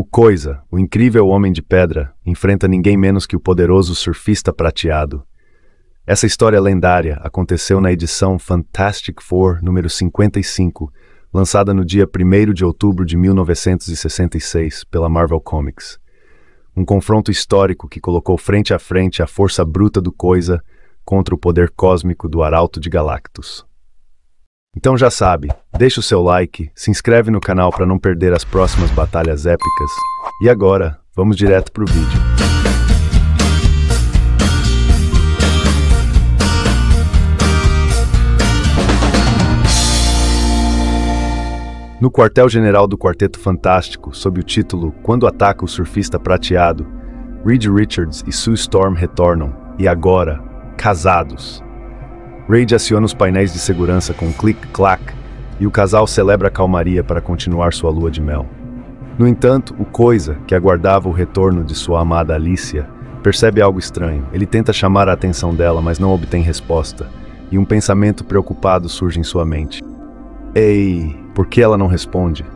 O Coisa, o incrível Homem de Pedra, enfrenta ninguém menos que o poderoso Surfista Prateado. Essa história lendária aconteceu na edição Fantastic Four número 55, lançada no dia 1º de outubro de 1966 pela Marvel Comics. Um confronto histórico que colocou frente a frente a força bruta do Coisa contra o poder cósmico do Arauto de Galactus. Então já sabe, deixa o seu like, se inscreve no canal para não perder as próximas batalhas épicas. E agora, vamos direto pro vídeo. No quartel-general do Quarteto Fantástico, sob o título Quando Ataca o Surfista Prateado, Reed Richards e Sue Storm retornam, e agora, casados. Reed aciona os painéis de segurança com um clique-clac, e o casal celebra a calmaria para continuar sua lua de mel. No entanto, o Coisa, que aguardava o retorno de sua amada Alicia, percebe algo estranho. Ele tenta chamar a atenção dela, mas não obtém resposta, e um pensamento preocupado surge em sua mente. Ei, por que ela não responde?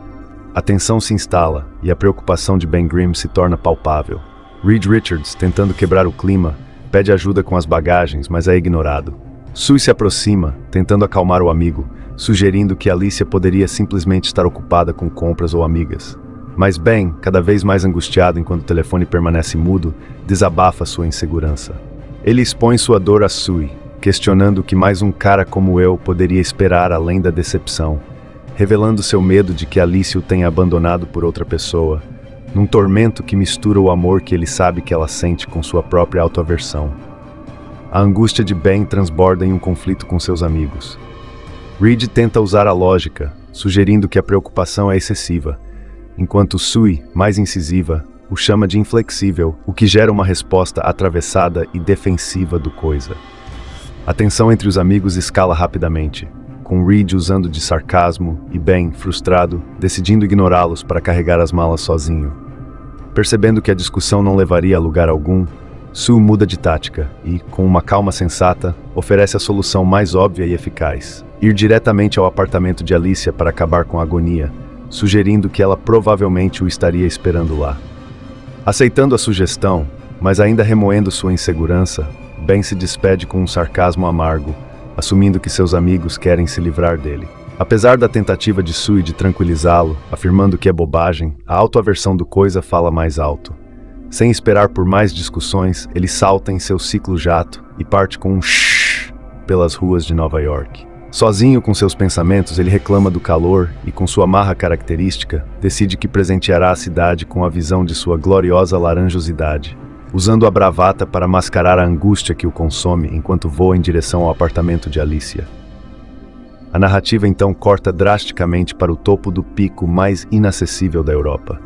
A tensão se instala, e a preocupação de Ben Grimm se torna palpável. Reed Richards, tentando quebrar o clima, pede ajuda com as bagagens, mas é ignorado. Sue se aproxima, tentando acalmar o amigo, sugerindo que Alicia poderia simplesmente estar ocupada com compras ou amigas. Mas Ben, cada vez mais angustiado enquanto o telefone permanece mudo, desabafa sua insegurança. Ele expõe sua dor a Sue, questionando o que mais um cara como eu poderia esperar além da decepção, revelando seu medo de que Alicia o tenha abandonado por outra pessoa, num tormento que mistura o amor que ele sabe que ela sente com sua própria autoaversão. A angústia de Ben transborda em um conflito com seus amigos. Reed tenta usar a lógica, sugerindo que a preocupação é excessiva, enquanto Sue, mais incisiva, o chama de inflexível, o que gera uma resposta atravessada e defensiva do Coisa. A tensão entre os amigos escala rapidamente, com Reed usando de sarcasmo e Ben, frustrado, decidindo ignorá-los para carregar as malas sozinho. Percebendo que a discussão não levaria a lugar algum, Sue muda de tática e, com uma calma sensata, oferece a solução mais óbvia e eficaz: ir diretamente ao apartamento de Alicia para acabar com a agonia, sugerindo que ela provavelmente o estaria esperando lá. Aceitando a sugestão, mas ainda remoendo sua insegurança, Ben se despede com um sarcasmo amargo, assumindo que seus amigos querem se livrar dele. Apesar da tentativa de Sue de tranquilizá-lo, afirmando que é bobagem, a autoaversão do Coisa fala mais alto. Sem esperar por mais discussões, ele salta em seu ciclo-jato e parte com um shhh pelas ruas de Nova York. Sozinho com seus pensamentos, ele reclama do calor e, com sua marra característica, decide que presenteará a cidade com a visão de sua gloriosa laranjosidade, usando a bravata para mascarar a angústia que o consome enquanto voa em direção ao apartamento de Alicia. A narrativa então corta drasticamente para o topo do pico mais inacessível da Europa.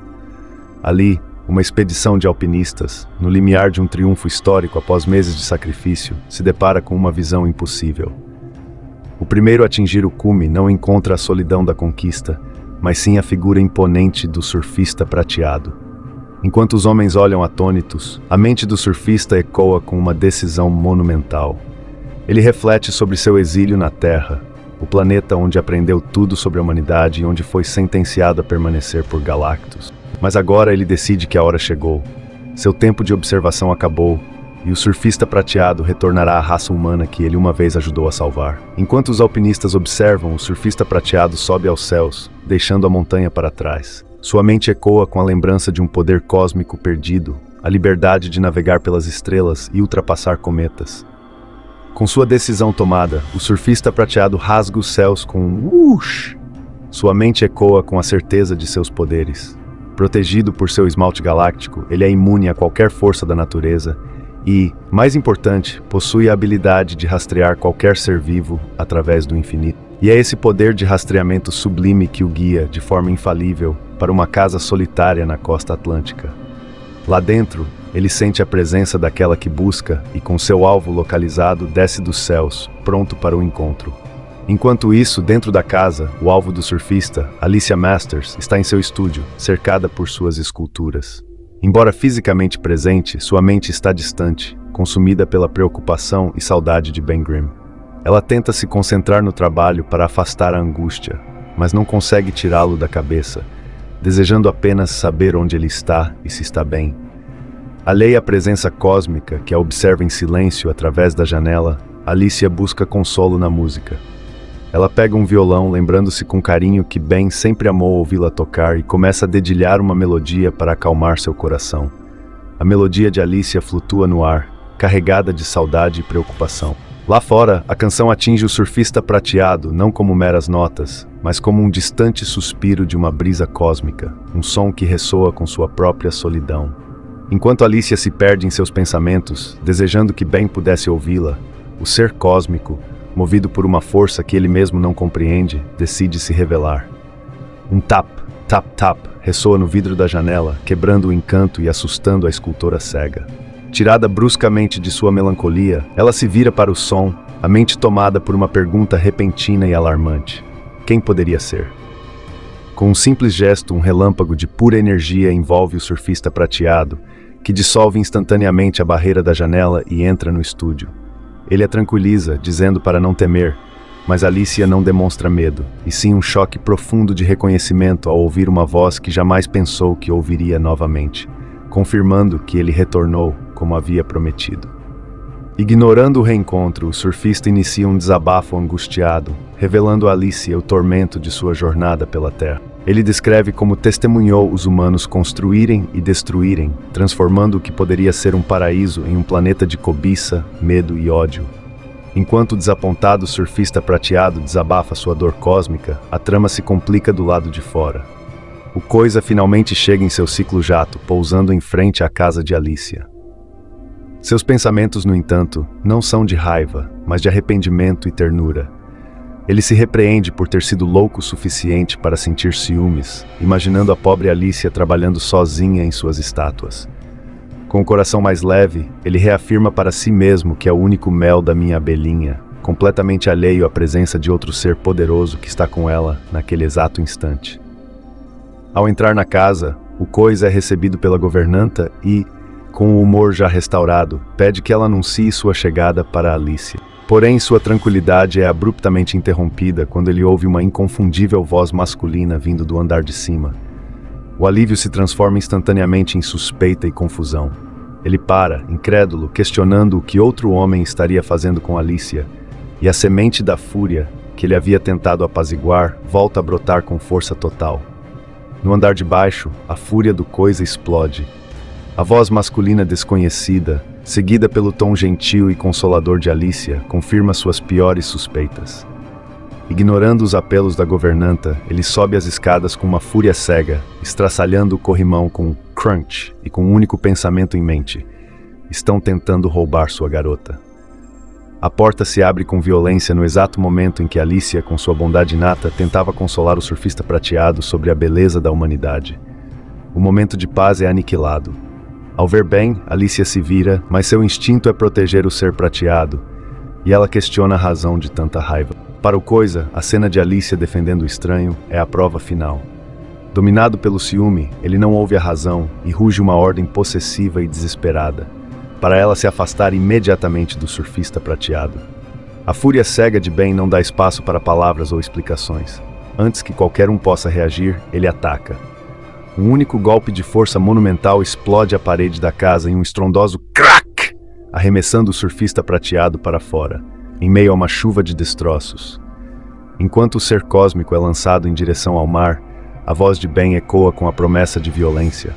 Ali, uma expedição de alpinistas, no limiar de um triunfo histórico após meses de sacrifício, se depara com uma visão impossível. O primeiro a atingir o cume não encontra a solidão da conquista, mas sim a figura imponente do surfista prateado. Enquanto os homens olham atônitos, a mente do surfista ecoa com uma decisão monumental. Ele reflete sobre seu exílio na Terra, o planeta onde aprendeu tudo sobre a humanidade e onde foi sentenciado a permanecer por Galactus. Mas agora ele decide que a hora chegou. Seu tempo de observação acabou, e o surfista prateado retornará à raça humana que ele uma vez ajudou a salvar. Enquanto os alpinistas observam, o surfista prateado sobe aos céus, deixando a montanha para trás. Sua mente ecoa com a lembrança de um poder cósmico perdido, a liberdade de navegar pelas estrelas e ultrapassar cometas. Com sua decisão tomada, o surfista prateado rasga os céus com um whoosh. Sua mente ecoa com a certeza de seus poderes. Protegido por seu esmalte galáctico, ele é imune a qualquer força da natureza e, mais importante, possui a habilidade de rastrear qualquer ser vivo através do infinito. E é esse poder de rastreamento sublime que o guia, de forma infalível, para uma casa solitária na costa atlântica. Lá dentro, ele sente a presença daquela que busca e, com seu alvo localizado, desce dos céus, pronto para o encontro. Enquanto isso, dentro da casa, o alvo do surfista, Alicia Masters, está em seu estúdio, cercada por suas esculturas. Embora fisicamente presente, sua mente está distante, consumida pela preocupação e saudade de Ben Grimm. Ela tenta se concentrar no trabalho para afastar a angústia, mas não consegue tirá-lo da cabeça, desejando apenas saber onde ele está e se está bem. Alheia à presença cósmica que a observa em silêncio através da janela, Alicia busca consolo na música. Ela pega um violão, lembrando-se com carinho que Ben sempre amou ouvi-la tocar, e começa a dedilhar uma melodia para acalmar seu coração. A melodia de Alicia flutua no ar, carregada de saudade e preocupação. Lá fora, a canção atinge o surfista prateado, não como meras notas, mas como um distante suspiro de uma brisa cósmica, um som que ressoa com sua própria solidão. Enquanto Alicia se perde em seus pensamentos, desejando que Ben pudesse ouvi-la, o ser cósmico, movido por uma força que ele mesmo não compreende, decide se revelar. Um tap, tap, tap, ressoa no vidro da janela, quebrando o encanto e assustando a escultora cega. Tirada bruscamente de sua melancolia, ela se vira para o som, a mente tomada por uma pergunta repentina e alarmante. Quem poderia ser? Com um simples gesto, um relâmpago de pura energia envolve o surfista prateado, que dissolve instantaneamente a barreira da janela e entra no estúdio. Ele a tranquiliza, dizendo para não temer, mas Alicia não demonstra medo, e sim um choque profundo de reconhecimento ao ouvir uma voz que jamais pensou que ouviria novamente, confirmando que ele retornou como havia prometido. Ignorando o reencontro, o surfista inicia um desabafo angustiado, revelando a Alicia o tormento de sua jornada pela Terra. Ele descreve como testemunhou os humanos construírem e destruírem, transformando o que poderia ser um paraíso em um planeta de cobiça, medo e ódio. Enquanto o desapontado surfista prateado desabafa sua dor cósmica, a trama se complica do lado de fora. O Coisa finalmente chega em seu ciclo-jato, pousando em frente à casa de Alicia. Seus pensamentos, no entanto, não são de raiva, mas de arrependimento e ternura. Ele se repreende por ter sido louco o suficiente para sentir ciúmes, imaginando a pobre Alicia trabalhando sozinha em suas estátuas. Com o coração mais leve, ele reafirma para si mesmo que é o único mel da minha abelhinha, completamente alheio à presença de outro ser poderoso que está com ela naquele exato instante. Ao entrar na casa, o Coisa é recebido pela governanta e, com o humor já restaurado, pede que ela anuncie sua chegada para Alicia. Porém, sua tranquilidade é abruptamente interrompida quando ele ouve uma inconfundível voz masculina vindo do andar de cima. O alívio se transforma instantaneamente em suspeita e confusão. Ele para, incrédulo, questionando o que outro homem estaria fazendo com Alicia, e a semente da fúria, que ele havia tentado apaziguar, volta a brotar com força total. No andar de baixo, a fúria do Coisa explode. A voz masculina desconhecida, seguida pelo tom gentil e consolador de Alicia, confirma suas piores suspeitas. Ignorando os apelos da governanta, ele sobe as escadas com uma fúria cega, estraçalhando o corrimão com um crunch e com um único pensamento em mente: estão tentando roubar sua garota. A porta se abre com violência no exato momento em que Alicia, com sua bondade inata, tentava consolar o surfista prateado sobre a beleza da humanidade. O momento de paz é aniquilado. Ao ver Ben, Alicia se vira, mas seu instinto é proteger o ser prateado, e ela questiona a razão de tanta raiva. Para o Coisa, a cena de Alicia defendendo o estranho é a prova final. Dominado pelo ciúme, ele não ouve a razão e ruge uma ordem possessiva e desesperada, para ela se afastar imediatamente do surfista prateado. A fúria cega de Ben não dá espaço para palavras ou explicações. Antes que qualquer um possa reagir, ele ataca. Um único golpe de força monumental explode a parede da casa em um estrondoso crack, arremessando o surfista prateado para fora, em meio a uma chuva de destroços. Enquanto o ser cósmico é lançado em direção ao mar, a voz de Ben ecoa com a promessa de violência.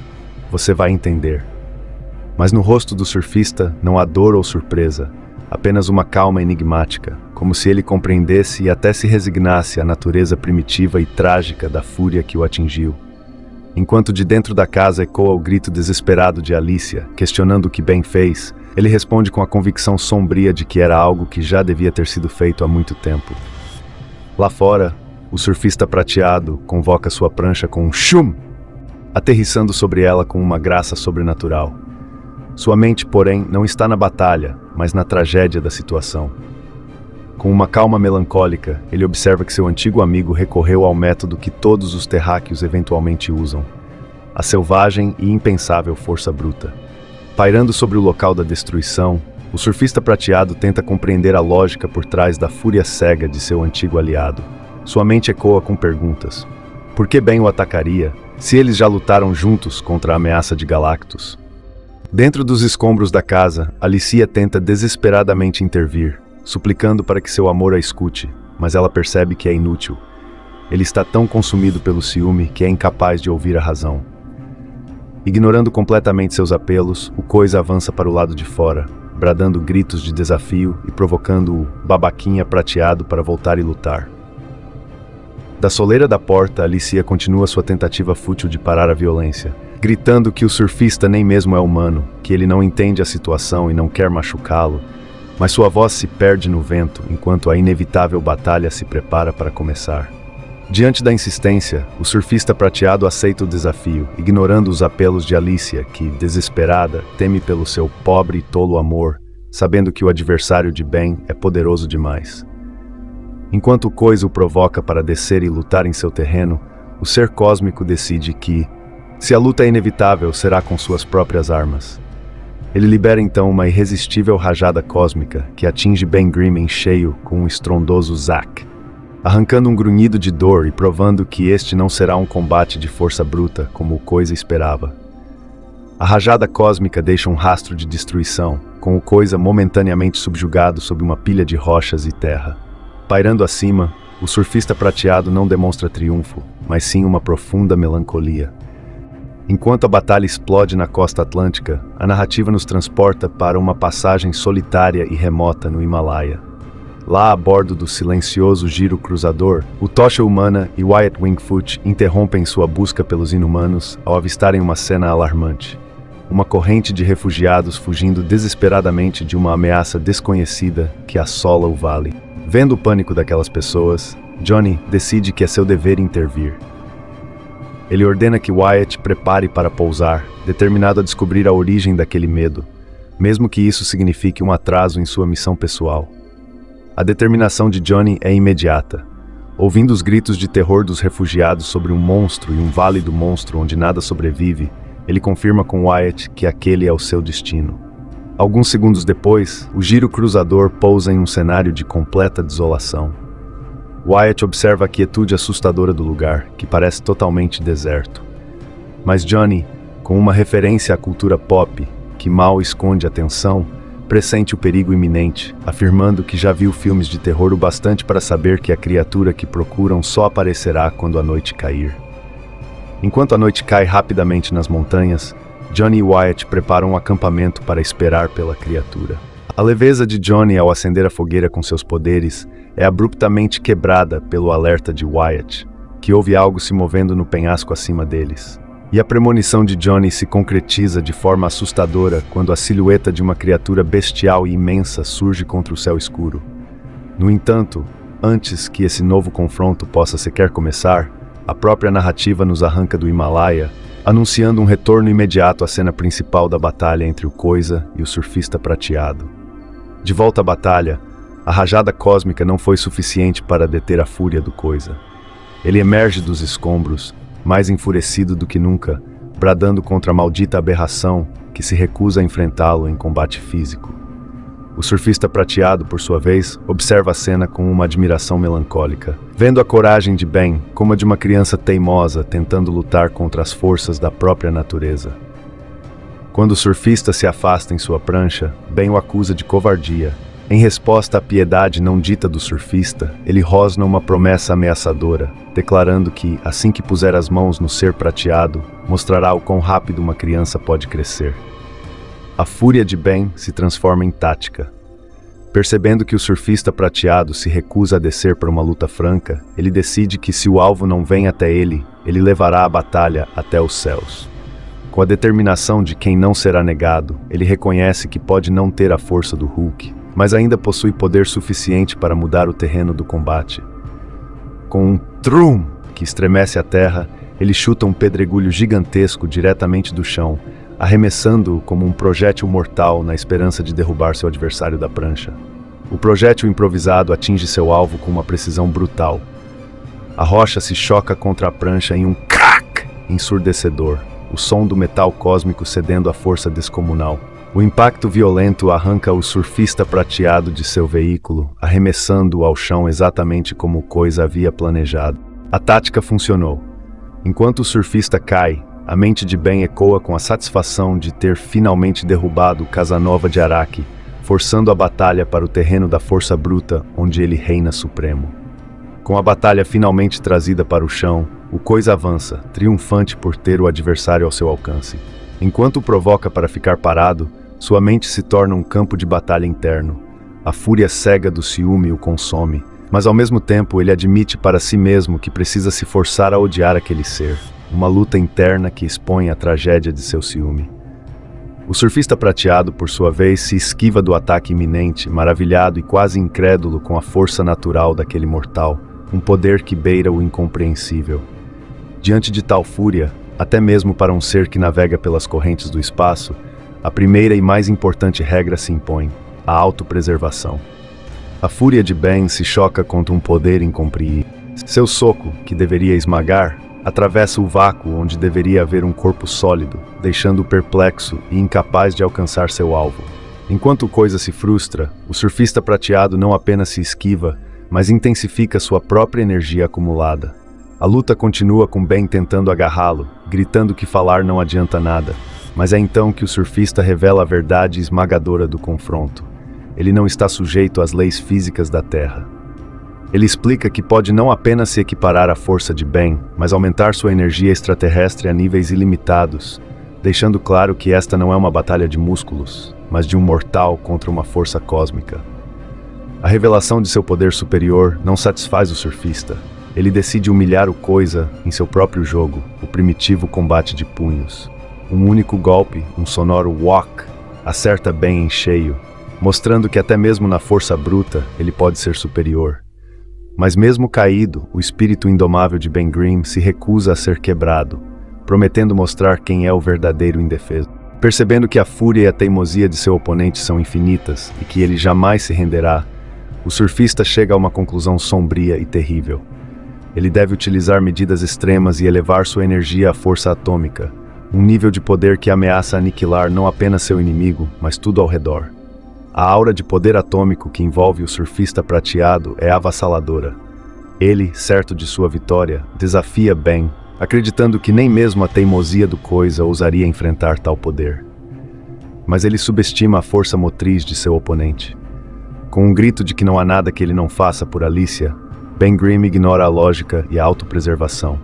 Você vai entender. Mas no rosto do surfista não há dor ou surpresa, apenas uma calma enigmática, como se ele compreendesse e até se resignasse à natureza primitiva e trágica da fúria que o atingiu. Enquanto de dentro da casa ecoa o grito desesperado de Alicia, questionando o que Ben fez, ele responde com a convicção sombria de que era algo que já devia ter sido feito há muito tempo. Lá fora, o surfista prateado convoca sua prancha com um chum, aterrissando sobre ela com uma graça sobrenatural. Sua mente, porém, não está na batalha, mas na tragédia da situação. Com uma calma melancólica, ele observa que seu antigo amigo recorreu ao método que todos os terráqueos eventualmente usam: a selvagem e impensável força bruta. Pairando sobre o local da destruição, o surfista prateado tenta compreender a lógica por trás da fúria cega de seu antigo aliado. Sua mente ecoa com perguntas. Por que Ben o atacaria? Se eles já lutaram juntos contra a ameaça de Galactus. Dentro dos escombros da casa, Alicia tenta desesperadamente intervir, suplicando para que seu amor a escute, mas ela percebe que é inútil. Ele está tão consumido pelo ciúme que é incapaz de ouvir a razão. Ignorando completamente seus apelos, o Coisa avança para o lado de fora, bradando gritos de desafio e provocando o babaquinha prateado para voltar e lutar. Da soleira da porta, Alicia continua sua tentativa fútil de parar a violência, gritando que o surfista nem mesmo é humano, que ele não entende a situação e não quer machucá-lo, mas sua voz se perde no vento enquanto a inevitável batalha se prepara para começar. Diante da insistência, o surfista prateado aceita o desafio, ignorando os apelos de Alicia, que, desesperada, teme pelo seu pobre e tolo amor, sabendo que o adversário de Ben é poderoso demais. Enquanto o Coisa o provoca para descer e lutar em seu terreno, o ser cósmico decide que, se a luta é inevitável, será com suas próprias armas. Ele libera então uma irresistível rajada cósmica que atinge Ben Grimm em cheio com um estrondoso zac, arrancando um grunhido de dor e provando que este não será um combate de força bruta como o Coisa esperava. A rajada cósmica deixa um rastro de destruição, com o Coisa momentaneamente subjugado sob uma pilha de rochas e terra. Pairando acima, o surfista prateado não demonstra triunfo, mas sim uma profunda melancolia. Enquanto a batalha explode na costa atlântica, a narrativa nos transporta para uma passagem solitária e remota no Himalaia. Lá a bordo do silencioso giro cruzador, o Tocha Humana e Wyatt Wingfoot interrompem sua busca pelos inumanos ao avistarem uma cena alarmante. Uma corrente de refugiados fugindo desesperadamente de uma ameaça desconhecida que assola o vale. Vendo o pânico daquelas pessoas, Johnny decide que é seu dever intervir. Ele ordena que Wyatt prepare para pousar, determinado a descobrir a origem daquele medo, mesmo que isso signifique um atraso em sua missão pessoal. A determinação de Johnny é imediata. Ouvindo os gritos de terror dos refugiados sobre um monstro e um vale do monstro onde nada sobrevive, ele confirma com Wyatt que aquele é o seu destino. Alguns segundos depois, o giro cruzador pousa em um cenário de completa desolação. Wyatt observa a quietude assustadora do lugar, que parece totalmente deserto. Mas Johnny, com uma referência à cultura pop, que mal esconde a tensão, pressente o perigo iminente, afirmando que já viu filmes de terror o bastante para saber que a criatura que procuram só aparecerá quando a noite cair. Enquanto a noite cai rapidamente nas montanhas, Johnny e Wyatt preparam um acampamento para esperar pela criatura. A leveza de Johnny ao acender a fogueira com seus poderes é abruptamente quebrada pelo alerta de Wyatt, que ouve algo se movendo no penhasco acima deles. E a premonição de Johnny se concretiza de forma assustadora quando a silhueta de uma criatura bestial e imensa surge contra o céu escuro. No entanto, antes que esse novo confronto possa sequer começar, a própria narrativa nos arranca do Himalaia, anunciando um retorno imediato à cena principal da batalha entre o Coisa e o surfista prateado. De volta à batalha, a rajada cósmica não foi suficiente para deter a fúria do Coisa. Ele emerge dos escombros, mais enfurecido do que nunca, bradando contra a maldita aberração que se recusa a enfrentá-lo em combate físico. O surfista prateado, por sua vez, observa a cena com uma admiração melancólica, vendo a coragem de Ben como a de uma criança teimosa tentando lutar contra as forças da própria natureza. Quando o surfista se afasta em sua prancha, Ben o acusa de covardia. Em resposta à piedade não dita do surfista, ele rosna uma promessa ameaçadora, declarando que, assim que puser as mãos no ser prateado, mostrará o quão rápido uma criança pode crescer. A fúria de Ben se transforma em tática. Percebendo que o surfista prateado se recusa a descer para uma luta franca, ele decide que se o alvo não vem até ele, ele levará a batalha até os céus. Com a determinação de quem não será negado, ele reconhece que pode não ter a força do Hulk, mas ainda possui poder suficiente para mudar o terreno do combate. Com um trum que estremece a terra, ele chuta um pedregulho gigantesco diretamente do chão, arremessando-o como um projétil mortal na esperança de derrubar seu adversário da prancha. O projétil improvisado atinge seu alvo com uma precisão brutal. A rocha se choca contra a prancha em um crack ensurdecedor, o som do metal cósmico cedendo à força descomunal. O impacto violento arranca o surfista prateado de seu veículo, arremessando-o ao chão exatamente como o Coisa havia planejado. A tática funcionou. Enquanto o surfista cai, a mente de Ben ecoa com a satisfação de ter finalmente derrubado Casanova de Araque, forçando a batalha para o terreno da força bruta, onde ele reina supremo. Com a batalha finalmente trazida para o chão, o Coisa avança, triunfante por ter o adversário ao seu alcance. Enquanto o provoca para ficar parado, sua mente se torna um campo de batalha interno. A fúria cega do ciúme o consome, mas ao mesmo tempo ele admite para si mesmo que precisa se forçar a odiar aquele ser, uma luta interna que expõe a tragédia de seu ciúme. O surfista prateado, por sua vez, se esquiva do ataque iminente, maravilhado e quase incrédulo com a força natural daquele mortal, um poder que beira o incompreensível. Diante de tal fúria, até mesmo para um ser que navega pelas correntes do espaço, a primeira e mais importante regra se impõe: a autopreservação. A fúria de Ben se choca contra um poder incompreensível. Seu soco, que deveria esmagar, atravessa o vácuo onde deveria haver um corpo sólido, deixando-o perplexo e incapaz de alcançar seu alvo. Enquanto o Coisa se frustra, o surfista prateado não apenas se esquiva, mas intensifica sua própria energia acumulada. A luta continua com Ben tentando agarrá-lo, gritando que falar não adianta nada, mas é então que o surfista revela a verdade esmagadora do confronto. Ele não está sujeito às leis físicas da Terra. Ele explica que pode não apenas se equiparar à força de Ben, mas aumentar sua energia extraterrestre a níveis ilimitados, deixando claro que esta não é uma batalha de músculos, mas de um mortal contra uma força cósmica. A revelação de seu poder superior não satisfaz o surfista. Ele decide humilhar o Coisa em seu próprio jogo, o primitivo combate de punhos. Um único golpe, um sonoro whack, acerta Ben em cheio, mostrando que até mesmo na força bruta ele pode ser superior. Mas mesmo caído, o espírito indomável de Ben Grimm se recusa a ser quebrado, prometendo mostrar quem é o verdadeiro indefeso. Percebendo que a fúria e a teimosia de seu oponente são infinitas e que ele jamais se renderá, o surfista chega a uma conclusão sombria e terrível. Ele deve utilizar medidas extremas e elevar sua energia à força atômica, um nível de poder que ameaça aniquilar não apenas seu inimigo, mas tudo ao redor. A aura de poder atômico que envolve o surfista prateado é avassaladora. Ele, certo de sua vitória, desafia Ben, acreditando que nem mesmo a teimosia do Coisa ousaria enfrentar tal poder. Mas ele subestima a força motriz de seu oponente. Com um grito de que não há nada que ele não faça por Alicia, Ben Grimm ignora a lógica e a autopreservação.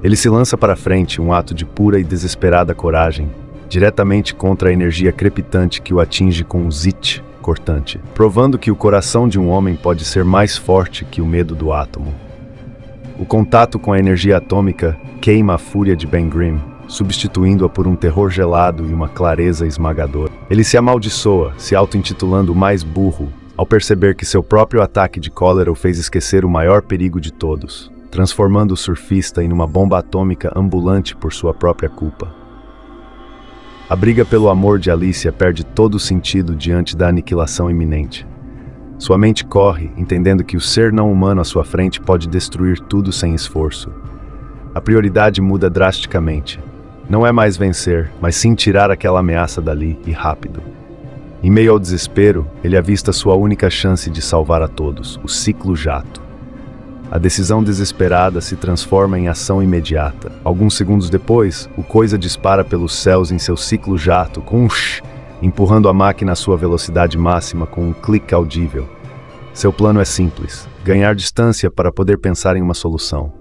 Ele se lança para frente, um ato de pura e desesperada coragem, diretamente contra a energia crepitante que o atinge com um zit cortante, provando que o coração de um homem pode ser mais forte que o medo do átomo. O contato com a energia atômica queima a fúria de Ben Grimm, substituindo-a por um terror gelado e uma clareza esmagadora. Ele se amaldiçoa, se auto-intitulando o mais burro, ao perceber que seu próprio ataque de cólera o fez esquecer o maior perigo de todos, transformando o surfista em uma bomba atômica ambulante por sua própria culpa. A briga pelo amor de Alicia perde todo o sentido diante da aniquilação iminente. Sua mente corre, entendendo que o ser não humano à sua frente pode destruir tudo sem esforço. A prioridade muda drasticamente. Não é mais vencer, mas sim tirar aquela ameaça dali, e rápido. Em meio ao desespero, ele avista sua única chance de salvar a todos, o ciclo jato. A decisão desesperada se transforma em ação imediata. Alguns segundos depois, o Coisa dispara pelos céus em seu ciclo jato, com um shh, empurrando a máquina à sua velocidade máxima com um clique audível. Seu plano é simples: ganhar distância para poder pensar em uma solução.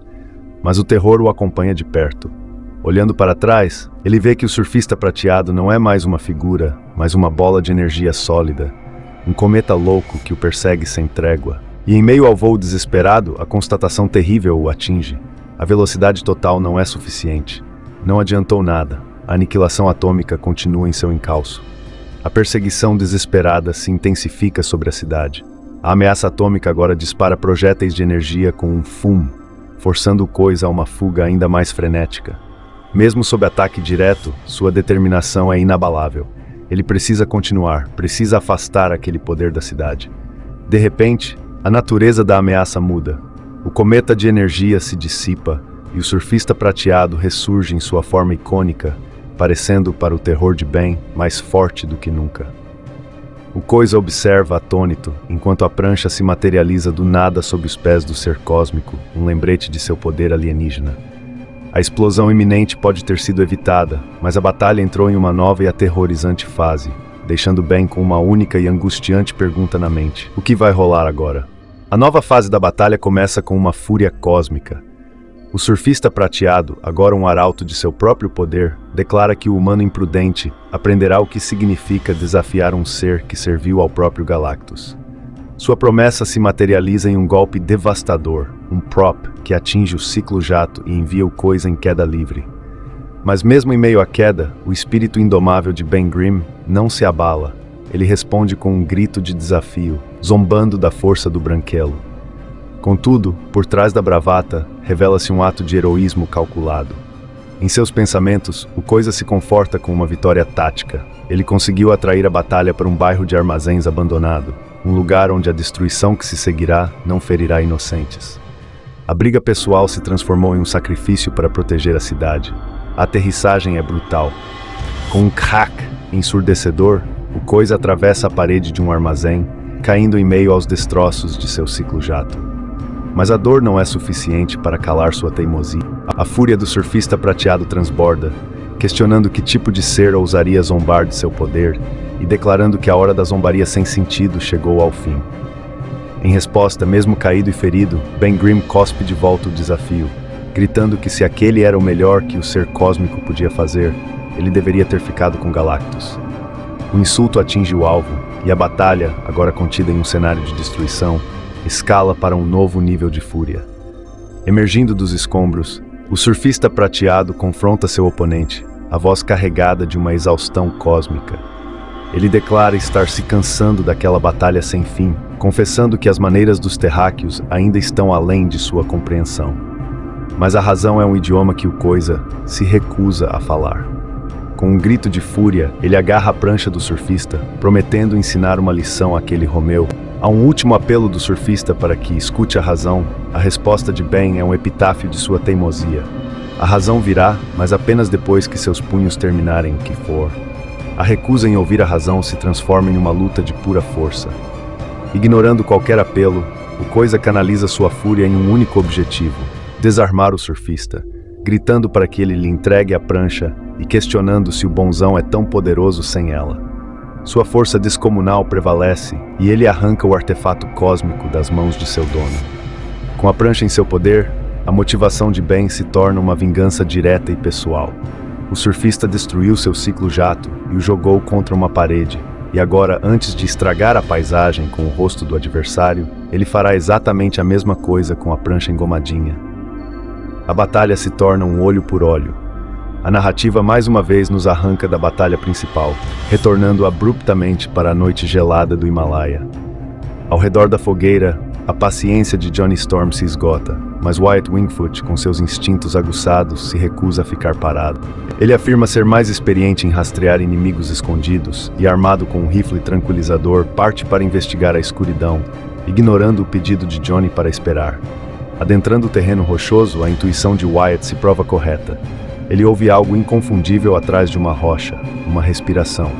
Mas o terror o acompanha de perto. Olhando para trás, ele vê que o surfista prateado não é mais uma figura, mas uma bola de energia sólida, um cometa louco que o persegue sem trégua. E em meio ao voo desesperado, a constatação terrível o atinge. A velocidade total não é suficiente. Não adiantou nada. A aniquilação atômica continua em seu encalço. A perseguição desesperada se intensifica sobre a cidade. A ameaça atômica agora dispara projéteis de energia com um fum, forçando o Coisa a uma fuga ainda mais frenética. Mesmo sob ataque direto, sua determinação é inabalável. Ele precisa continuar, precisa afastar aquele poder da cidade. De repente, a natureza da ameaça muda. O cometa de energia se dissipa e o surfista prateado ressurge em sua forma icônica, parecendo, para o terror de Ben, mais forte do que nunca. O Coisa observa atônito, enquanto a prancha se materializa do nada sob os pés do ser cósmico, um lembrete de seu poder alienígena. A explosão iminente pode ter sido evitada, mas a batalha entrou em uma nova e aterrorizante fase, deixando Ben com uma única e angustiante pergunta na mente: o que vai rolar agora? A nova fase da batalha começa com uma fúria cósmica. O surfista prateado, agora um arauto de seu próprio poder, declara que o humano imprudente aprenderá o que significa desafiar um ser que serviu ao próprio Galactus. Sua promessa se materializa em um golpe devastador, um prop que atinge o ciclo-jato e envia o Coisa em queda livre. Mas mesmo em meio à queda, o espírito indomável de Ben Grimm não se abala. Ele responde com um grito de desafio, zombando da força do branquelo. Contudo, por trás da bravata, revela-se um ato de heroísmo calculado. Em seus pensamentos, o Coisa se conforta com uma vitória tática. Ele conseguiu atrair a batalha para um bairro de armazéns abandonado, um lugar onde a destruição que se seguirá não ferirá inocentes. A briga pessoal se transformou em um sacrifício para proteger a cidade. A aterrissagem é brutal. Com um crack ensurdecedor, o Coisa atravessa a parede de um armazém, caindo em meio aos destroços de seu ciclo-jato. Mas a dor não é suficiente para calar sua teimosia. A fúria do surfista prateado transborda, questionando que tipo de ser ousaria zombar de seu poder e declarando que a hora da zombaria sem sentido chegou ao fim. Em resposta, mesmo caído e ferido, Ben Grimm cospe de volta o desafio, gritando que se aquele era o melhor que o ser cósmico podia fazer, ele deveria ter ficado com Galactus. O insulto atinge o alvo, e a batalha, agora contida em um cenário de destruição, escala para um novo nível de fúria. Emergindo dos escombros, o surfista prateado confronta seu oponente, a voz carregada de uma exaustão cósmica. Ele declara estar se cansando daquela batalha sem fim, confessando que as maneiras dos terráqueos ainda estão além de sua compreensão. Mas a razão é um idioma que o Coisa se recusa a falar. Com um grito de fúria, ele agarra a prancha do surfista, prometendo ensinar uma lição àquele Romeu. Há um último apelo do surfista para que escute a razão. A resposta de Ben é um epitáfio de sua teimosia. A razão virá, mas apenas depois que seus punhos terminarem o que for. A recusa em ouvir a razão se transforma em uma luta de pura força. Ignorando qualquer apelo, o Coisa canaliza sua fúria em um único objetivo: desarmar o surfista, gritando para que ele lhe entregue a prancha e questionando se o bonzão é tão poderoso sem ela. Sua força descomunal prevalece e ele arranca o artefato cósmico das mãos de seu dono. Com a prancha em seu poder, a motivação de Ben se torna uma vingança direta e pessoal. O surfista destruiu seu ciclo-jato e o jogou contra uma parede, e agora, antes de estragar a paisagem com o rosto do adversário, ele fará exatamente a mesma coisa com a prancha engomadinha. A batalha se torna um olho por olho. A narrativa mais uma vez nos arranca da batalha principal, retornando abruptamente para a noite gelada do Himalaia. Ao redor da fogueira, a paciência de Johnny Storm se esgota, mas Wyatt Wingfoot, com seus instintos aguçados, se recusa a ficar parado. Ele afirma ser mais experiente em rastrear inimigos escondidos e, armado com um rifle tranquilizador, parte para investigar a escuridão, ignorando o pedido de Johnny para esperar. Adentrando o terreno rochoso, a intuição de Wyatt se prova correta. Ele ouve algo inconfundível atrás de uma rocha, uma respiração.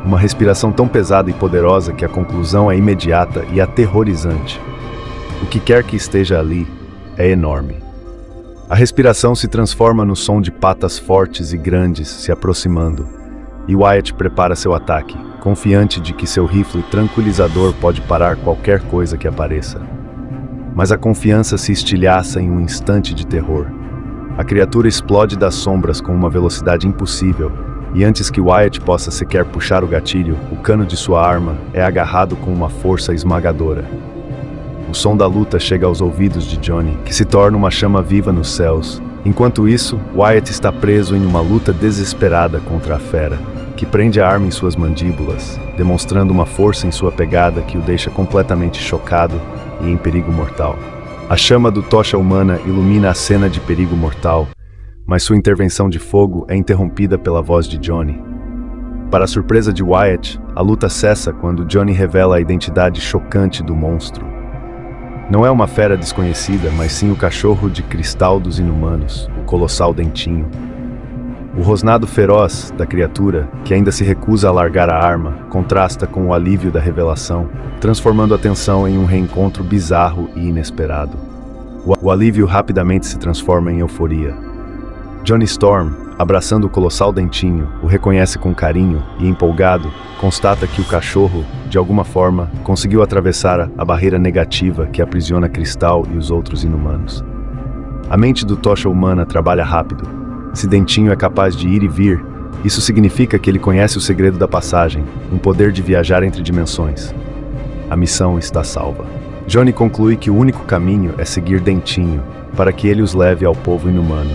Uma respiração tão pesada e poderosa que a conclusão é imediata e aterrorizante. O que quer que esteja ali é enorme. A respiração se transforma no som de patas fortes e grandes se aproximando, e Wyatt prepara seu ataque, confiante de que seu rifle tranquilizador pode parar qualquer coisa que apareça. Mas a confiança se estilhaça em um instante de terror. A criatura explode das sombras com uma velocidade impossível, e antes que Wyatt possa sequer puxar o gatilho, o cano de sua arma é agarrado com uma força esmagadora. O som da luta chega aos ouvidos de Johnny, que se torna uma chama viva nos céus. Enquanto isso, Wyatt está preso em uma luta desesperada contra a fera, que prende a arma em suas mandíbulas, demonstrando uma força em sua pegada que o deixa completamente chocado e em perigo mortal. A chama do tocha humana ilumina a cena de perigo mortal, mas sua intervenção de fogo é interrompida pela voz de Johnny. Para a surpresa de Wyatt, a luta cessa quando Johnny revela a identidade chocante do monstro. Não é uma fera desconhecida, mas sim o cachorro de cristal dos inumanos, o colossal Dentinho. O rosnado feroz da criatura, que ainda se recusa a largar a arma, contrasta com o alívio da revelação, transformando a tensão em um reencontro bizarro e inesperado. O alívio rapidamente se transforma em euforia. Johnny Storm, abraçando o colossal dentinho, o reconhece com carinho e, empolgado, constata que o cachorro, de alguma forma, conseguiu atravessar a barreira negativa que aprisiona Cristal e os outros inumanos. A mente do Tocha humana trabalha rápido. Se Dentinho é capaz de ir e vir, isso significa que ele conhece o segredo da passagem, um poder de viajar entre dimensões. A missão está salva. Johnny conclui que o único caminho é seguir Dentinho, para que ele os leve ao povo inumano.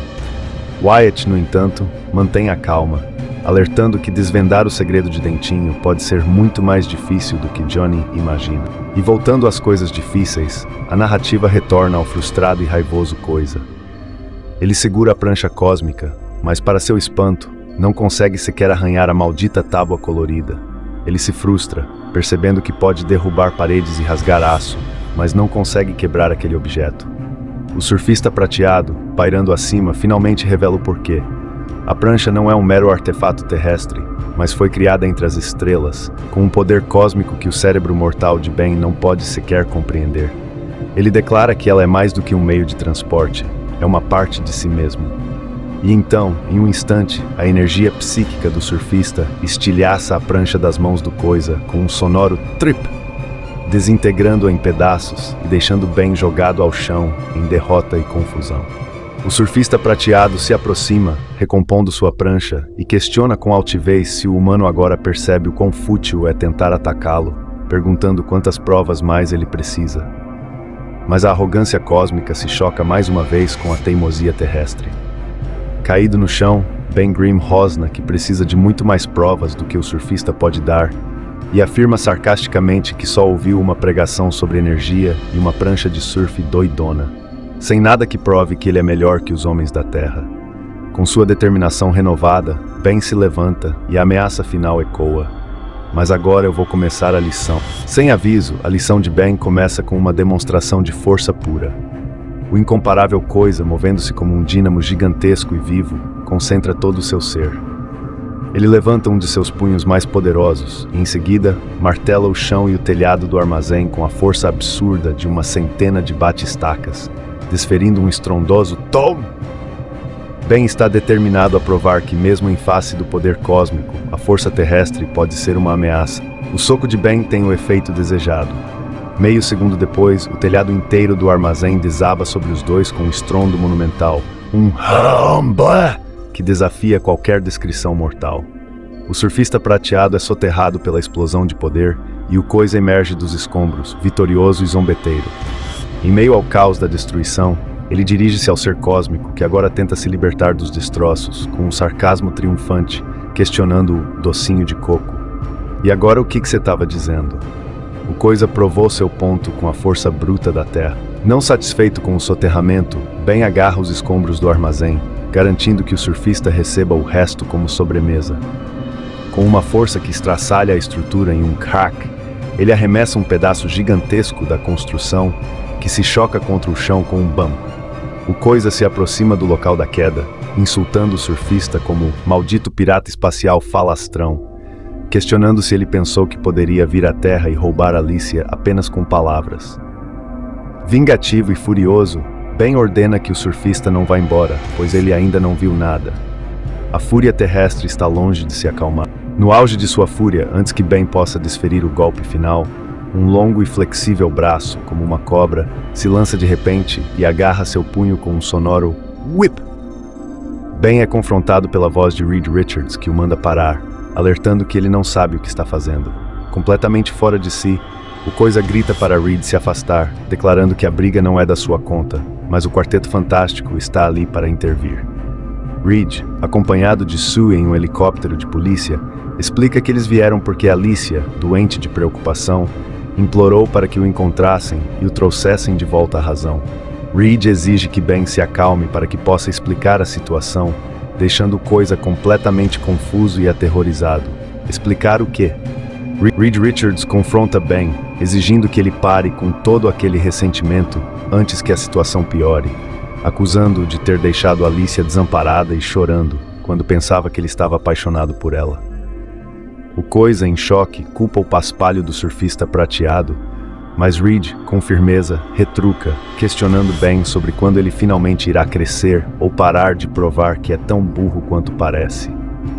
Wyatt, no entanto, mantém a calma, alertando que desvendar o segredo de Dentinho pode ser muito mais difícil do que Johnny imagina. E voltando às coisas difíceis, a narrativa retorna ao frustrado e raivoso Coisa. Ele segura a prancha cósmica, mas para seu espanto, não consegue sequer arranhar a maldita tábua colorida. Ele se frustra, percebendo que pode derrubar paredes e rasgar aço, mas não consegue quebrar aquele objeto. O surfista prateado, pairando acima, finalmente revela o porquê. A prancha não é um mero artefato terrestre, mas foi criada entre as estrelas, com um poder cósmico que o cérebro mortal de Ben não pode sequer compreender. Ele declara que ela é mais do que um meio de transporte, é uma parte de si mesmo. E então, em um instante, a energia psíquica do surfista estilhaça a prancha das mãos do Coisa com um sonoro trip, desintegrando-a em pedaços e deixando Ben jogado ao chão em derrota e confusão. O surfista prateado se aproxima, recompondo sua prancha, e questiona com altivez se o humano agora percebe o quão fútil é tentar atacá-lo, perguntando quantas provas mais ele precisa. Mas a arrogância cósmica se choca mais uma vez com a teimosia terrestre. Caído no chão, Ben Grimm rosna que precisa de muito mais provas do que o surfista pode dar, e afirma sarcasticamente que só ouviu uma pregação sobre energia e uma prancha de surf doidona, sem nada que prove que ele é melhor que os homens da Terra. Com sua determinação renovada, Ben se levanta e a ameaça final ecoa. Mas agora eu vou começar a lição. Sem aviso, a lição de Ben começa com uma demonstração de força pura. O incomparável Coisa, movendo-se como um dínamo gigantesco e vivo, concentra todo o seu ser. Ele levanta um de seus punhos mais poderosos e, em seguida, martela o chão e o telhado do armazém com a força absurda de uma centena de bate-estacas, desferindo um estrondoso tom. Ben está determinado a provar que, mesmo em face do poder cósmico, a força terrestre pode ser uma ameaça. O soco de Ben tem o efeito desejado. Meio segundo depois, o telhado inteiro do armazém desaba sobre os dois com um estrondo monumental, um ramba que desafia qualquer descrição mortal. O surfista prateado é soterrado pela explosão de poder e o Coisa emerge dos escombros, vitorioso e zombeteiro. Em meio ao caos da destruição, ele dirige-se ao ser cósmico que agora tenta se libertar dos destroços, com um sarcasmo triunfante, questionando o docinho de coco. E agora o que você estava dizendo? O Coisa provou seu ponto com a força bruta da terra. Não satisfeito com o soterramento, Ben agarra os escombros do armazém, garantindo que o surfista receba o resto como sobremesa. Com uma força que estraçalha a estrutura em um crack, ele arremessa um pedaço gigantesco da construção que se choca contra o chão com um bam. O Coisa se aproxima do local da queda, insultando o surfista como maldito pirata espacial falastrão, questionando se ele pensou que poderia vir à Terra e roubar Alicia apenas com palavras. Vingativo e furioso, Ben ordena que o surfista não vá embora, pois ele ainda não viu nada. A fúria terrestre está longe de se acalmar. No auge de sua fúria, antes que Ben possa desferir o golpe final, um longo e flexível braço, como uma cobra, se lança de repente e agarra seu punho com um sonoro whip. Ben é confrontado pela voz de Reed Richards, que o manda parar, alertando que ele não sabe o que está fazendo. Completamente fora de si, o Coisa grita para Reed se afastar, declarando que a briga não é da sua conta, mas o Quarteto Fantástico está ali para intervir. Reed, acompanhado de Sue em um helicóptero de polícia, explica que eles vieram porque Alicia, doente de preocupação, implorou para que o encontrassem e o trouxessem de volta à razão. Reed exige que Ben se acalme para que possa explicar a situação, deixando Coisa completamente confuso e aterrorizado. Explicar o quê? Reed Richards confronta Ben, exigindo que ele pare com todo aquele ressentimento antes que a situação piore, acusando-o de ter deixado Alicia desamparada e chorando quando pensava que ele estava apaixonado por ela. O Coisa, em choque, culpa o paspalho do surfista prateado Mas Reed, com firmeza, retruca, questionando Ben sobre quando ele finalmente irá crescer ou parar de provar que é tão burro quanto parece.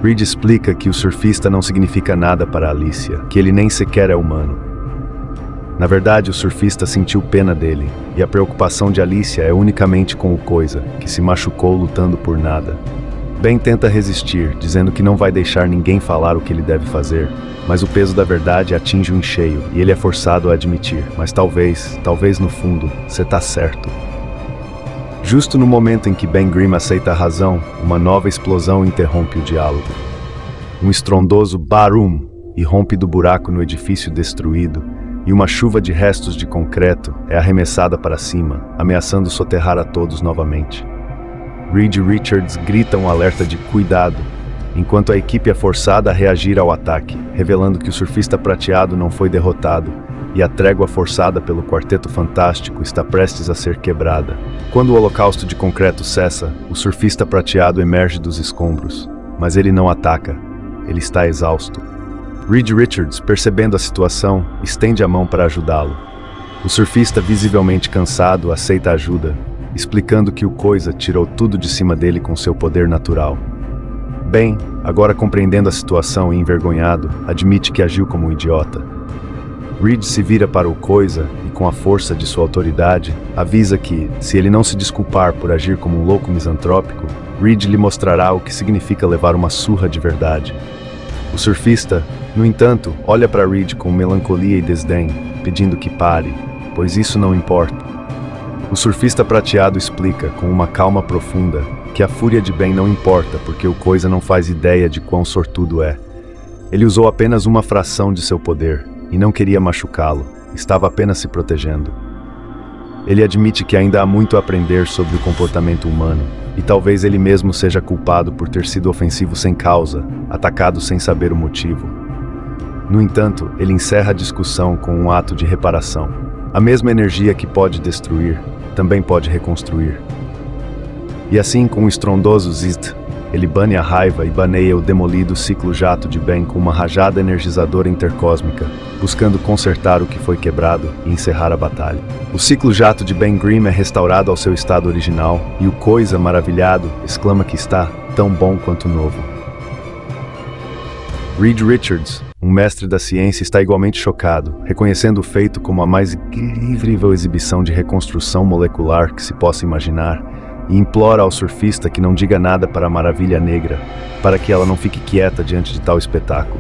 Reed explica que o surfista não significa nada para Alicia, que ele nem sequer é humano. Na verdade, o surfista sentiu pena dele, e a preocupação de Alicia é unicamente com o Coisa, que se machucou lutando por nada. Ben tenta resistir, dizendo que não vai deixar ninguém falar o que ele deve fazer, mas o peso da verdade atinge o em cheio e ele é forçado a admitir, mas talvez no fundo, você tá certo. Justo no momento em que Ben Grimm aceita a razão, uma nova explosão interrompe o diálogo. Um estrondoso barum irrompe do buraco no edifício destruído, e uma chuva de restos de concreto é arremessada para cima, ameaçando soterrar a todos novamente. Reed e Richards gritam um alerta de cuidado, enquanto a equipe é forçada a reagir ao ataque, revelando que o surfista prateado não foi derrotado, e a trégua forçada pelo Quarteto Fantástico está prestes a ser quebrada. Quando o holocausto de concreto cessa, o surfista prateado emerge dos escombros, mas ele não ataca, ele está exausto. Reed Richards, percebendo a situação, estende a mão para ajudá-lo. O surfista, visivelmente cansado, aceita a ajuda, explicando que o Coisa tirou tudo de cima dele com seu poder natural. Ben, agora compreendendo a situação e envergonhado, admite que agiu como um idiota. Reed se vira para o Coisa e, com a força de sua autoridade, avisa que, se ele não se desculpar por agir como um louco misantrópico, Reed lhe mostrará o que significa levar uma surra de verdade. O surfista, no entanto, olha para Reed com melancolia e desdém, pedindo que pare, pois isso não importa. O surfista prateado explica, com uma calma profunda, que a fúria de Ben não importa porque o Coisa não faz ideia de quão sortudo é. Ele usou apenas uma fração de seu poder e não queria machucá-lo, estava apenas se protegendo. Ele admite que ainda há muito a aprender sobre o comportamento humano e talvez ele mesmo seja culpado por ter sido ofensivo sem causa, atacado sem saber o motivo. No entanto, ele encerra a discussão com um ato de reparação. A mesma energia que pode destruir, também pode reconstruir. E assim, com um estrondoso zzt, ele bane a raiva e baneia o demolido ciclo-jato de Ben com uma rajada energizadora intercósmica, buscando consertar o que foi quebrado e encerrar a batalha. O ciclo-jato de Ben Grimm é restaurado ao seu estado original e o Coisa, maravilhado, exclama que está tão bom quanto novo. Reed Richards, um mestre da ciência, está igualmente chocado, reconhecendo o feito como a mais incrível exibição de reconstrução molecular que se possa imaginar, e implora ao surfista que não diga nada para a Maravilha Negra, para que ela não fique quieta diante de tal espetáculo.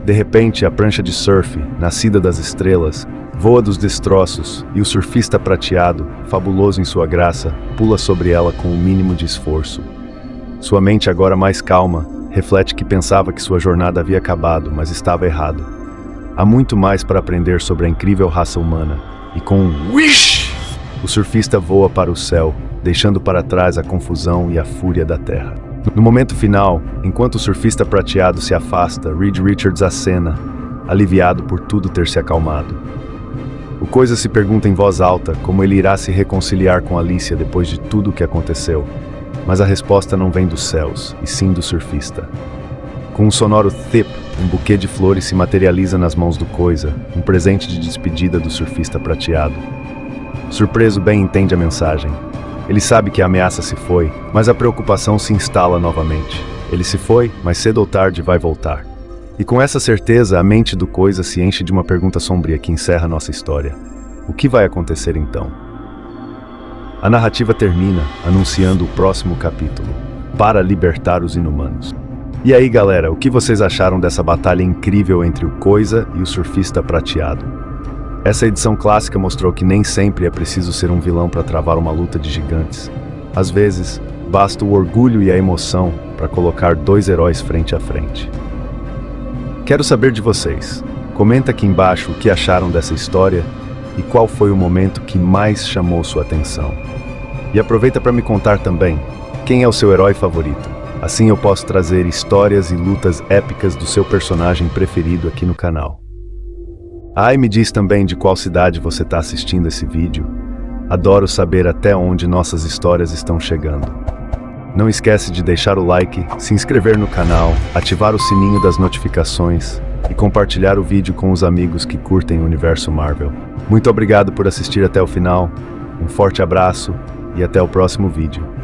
De repente, a prancha de surf, nascida das estrelas, voa dos destroços e o surfista prateado, fabuloso em sua graça, pula sobre ela com o mínimo de esforço. Sua mente, agora mais calma, reflete que pensava que sua jornada havia acabado, mas estava errado. Há muito mais para aprender sobre a incrível raça humana, e com um wish, o surfista voa para o céu, deixando para trás a confusão e a fúria da terra. No momento final, enquanto o surfista prateado se afasta, Reed Richards acena, aliviado por tudo ter se acalmado. O Coisa se pergunta em voz alta como ele irá se reconciliar com Alicia depois de tudo o que aconteceu, mas a resposta não vem dos céus, e sim do surfista. Com um sonoro thip, um buquê de flores se materializa nas mãos do Coisa, um presente de despedida do surfista prateado. Surpreso, Ben entende a mensagem. Ele sabe que a ameaça se foi, mas a preocupação se instala novamente. Ele se foi, mas cedo ou tarde vai voltar. E com essa certeza, a mente do Coisa se enche de uma pergunta sombria que encerra nossa história. O que vai acontecer então? A narrativa termina anunciando o próximo capítulo, para libertar os inumanos. E aí, galera, o que vocês acharam dessa batalha incrível entre o Coisa e o surfista prateado? Essa edição clássica mostrou que nem sempre é preciso ser um vilão para travar uma luta de gigantes. Às vezes, basta o orgulho e a emoção para colocar dois heróis frente a frente. Quero saber de vocês. Comenta aqui embaixo o que acharam dessa história e qual foi o momento que mais chamou sua atenção. E aproveita para me contar também quem é o seu herói favorito. Assim eu posso trazer histórias e lutas épicas do seu personagem preferido aqui no canal. E me diz também de qual cidade você está assistindo esse vídeo. Adoro saber até onde nossas histórias estão chegando. Não esquece de deixar o like, se inscrever no canal, ativar o sininho das notificações e compartilhar o vídeo com os amigos que curtem o universo Marvel. Muito obrigado por assistir até o final, um forte abraço e até o próximo vídeo.